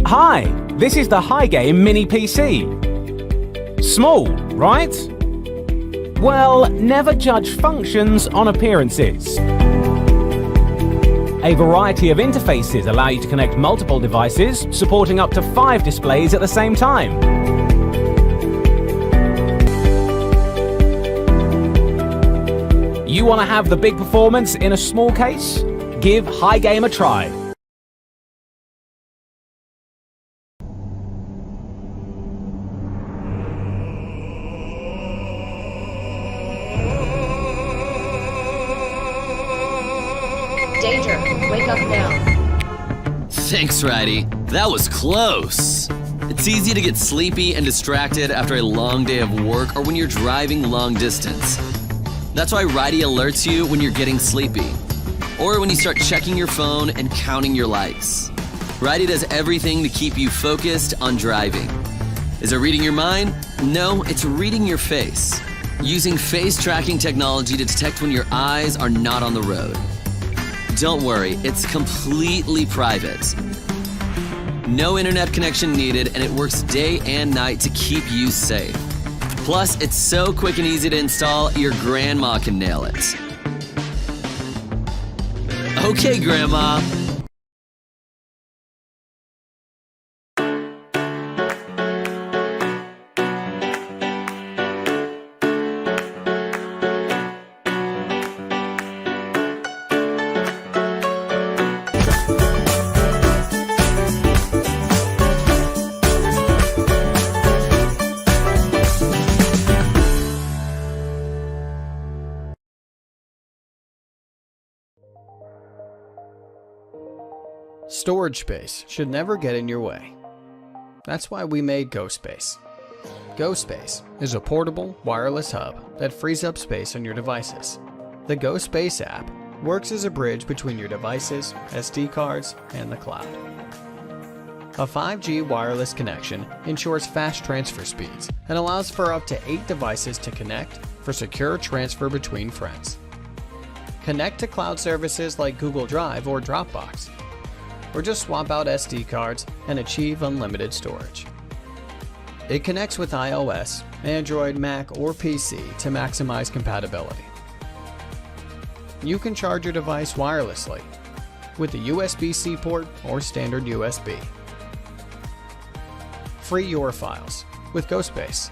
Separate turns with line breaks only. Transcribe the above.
Hi, this is the HiGame Mini PC. Small, right? Well, never judge functions on appearances. A variety of interfaces allow you to connect multiple devices, supporting up to 5 displays at the same time. You want to have the big performance in a small case? Give HiGame a try.
Danger, wake up now.
Thanks, Righty. That was close. It's easy to get sleepy and distracted after a long day of work or when you're driving long distance. That's why Righty alerts you when you're getting sleepy, or when you start checking your phone and counting your likes. Righty does everything to keep you focused on driving. Is it reading your mind? No, it's reading your face, using face tracking technology to detect when your eyes are not on the road. Don't worry, it's completely private. No internet connection needed, and it works day and night to keep you safe. Plus, it's so quick and easy to install, your grandma can nail it. Okay, Grandma.
Storage space should never get in your way. That's why we made GoSpace. GoSpace is a portable, wireless hub that frees up space on your devices. The GoSpace app works as a bridge between your devices, SD cards, and the cloud. A 5G wireless connection ensures fast transfer speeds and allows for up to 8 devices to connect for secure transfer between friends. Connect to cloud services like Google Drive or Dropbox, or just swap out SD cards and achieve unlimited storage. It connects with iOS, Android, Mac, or PC to maximize compatibility. You can charge your device wirelessly with a USB-C port or standard USB. Free your files with GoSpace.